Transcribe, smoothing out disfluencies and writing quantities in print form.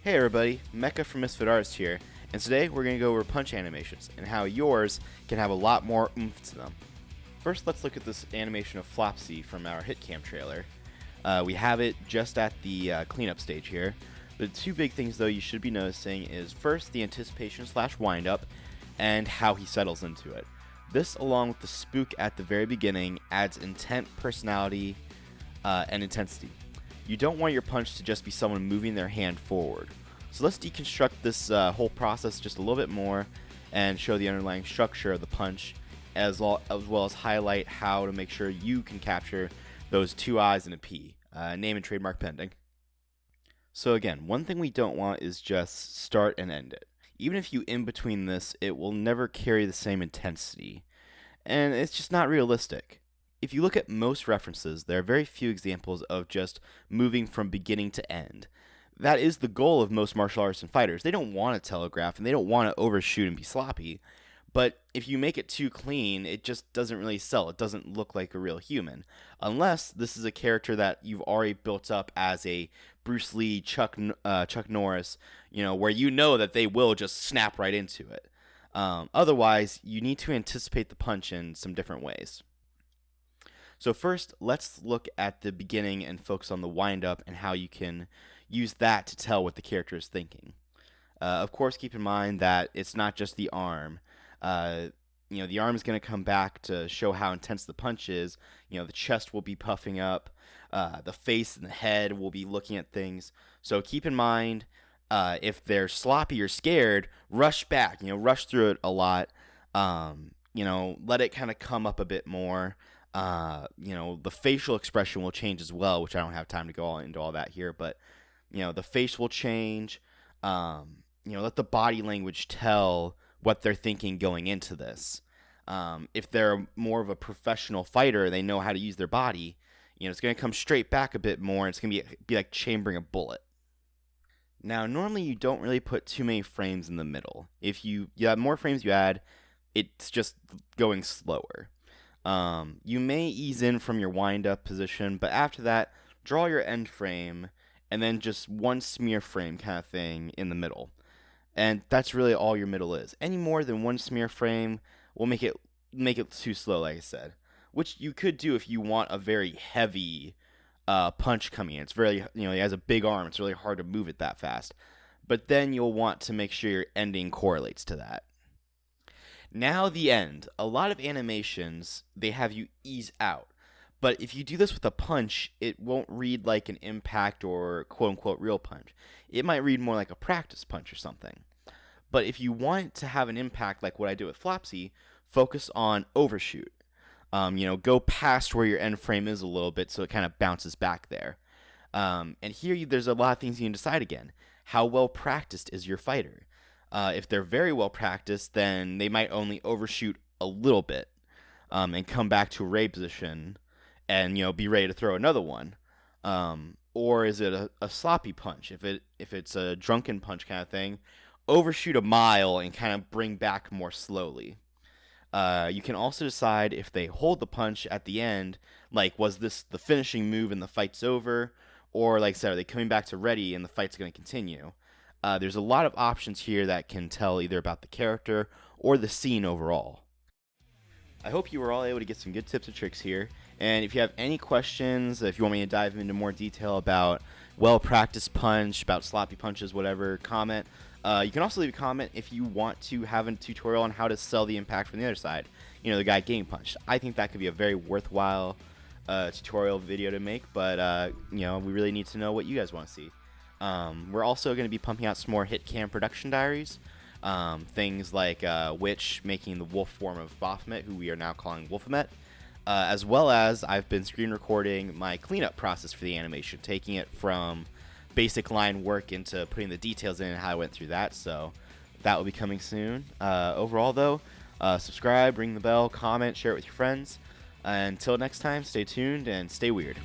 Hey everybody, Mecha from Misfit here, and today we're going to go over punch animations and how yours can have a lot more oomph to them. First, let's look at this animation of Flopsy from our HitCam trailer. We have it just at the cleanup stage here. The two big things though you should be noticing is first the anticipation / wind up and how he settles into it. This, along with the spook at the very beginning, adds intent, personality, and intensity. You don't want your punch to just be someone moving their hand forward. So let's deconstruct this whole process just a little bit more and show the underlying structure of the punch, as well as highlight how to make sure you can capture those two I's and a P. Name and trademark pending. So again, one thing we don't want is just start and end it. Even if you in between this, it will never carry the same intensity. And it's just not realistic. If you look at most references, there are very few examples of just moving from beginning to end. That is the goal of most martial artists and fighters. They don't want to telegraph and they don't want to overshoot and be sloppy. But if you make it too clean, it just doesn't really sell. It doesn't look like a real human. Unless this is a character that you've already built up as a Bruce Lee, Chuck Norris, where you know that they will just snap right into it. Otherwise, you need to anticipate the punch in some different ways. So first, let's look at the beginning and focus on the wind-up and how you can use that to tell what the character is thinking. Of course, keep in mind that it's not just the arm. The arm is going to come back to show how intense the punch is. The chest will be puffing up. The face and the head will be looking at things. So keep in mind, if they're sloppy or scared, rush back. Rush through it a lot. Let it kind of come up a bit more. The facial expression will change as well, which I don't have time to go into all that here, but, the face will change. Let the body language tell what they're thinking going into this. If they're more of a professional fighter, they know how to use their body, it's going to come straight back a bit more, and it's going to be like chambering a bullet. Now, normally you don't really put too many frames in the middle. If you have more frames you add, it's just going slower. You may ease in from your wind-up position, but after that, draw your end frame, and then just one smear frame kind of thing in the middle. And that's really all your middle is. Any more than one smear frame will make it too slow, like I said. Which you could do if you want a very heavy punch coming in. It's very, he has a big arm. It's really hard to move it that fast. But then you'll want to make sure your ending correlates to that. Now the end. A lot of animations, they have you ease out. But if you do this with a punch, it won't read like an impact or quote-unquote real punch. It might read more like a practice punch or something. But if you want to have an impact like what I do with Flopsy, focus on overshoot. Go past where your end frame is a little bit so it kind of bounces back there. And here there's a lot of things you can decide again. How well practiced is your fighter? If they're very well practiced, then they might only overshoot a little bit and come back to a raid position and be ready to throw another one. Or is it a sloppy punch? If it's a drunken punch kind of thing, overshoot a mile and kind of bring back more slowly. You can also decide if they hold the punch at the end, like was this the finishing move and the fight's over, or like I said, are they coming back to ready and the fight's going to continue? There's a lot of options here that can tell either about the character or the scene overall. I hope you were all able to get some good tips and tricks here. And if you have any questions, if you want me to dive into more detail about well-practiced punch, about sloppy punches, whatever, comment. You can also leave a comment if you want to have a tutorial on how to sell the impact from the other side. The guy getting punched. I think that could be a very worthwhile tutorial video to make, but we really need to know what you guys want to see. We're also going to be pumping out some more HitCam production diaries. Things like Witch making the wolf form of Baphomet, who we are now calling Wolfemet, as well as I've been screen recording my cleanup process for the animation, taking it from basic line work into putting the details in and how I went through that, so that will be coming soon. Overall, though, subscribe, ring the bell, comment, share it with your friends. Until next time, stay tuned and stay weird.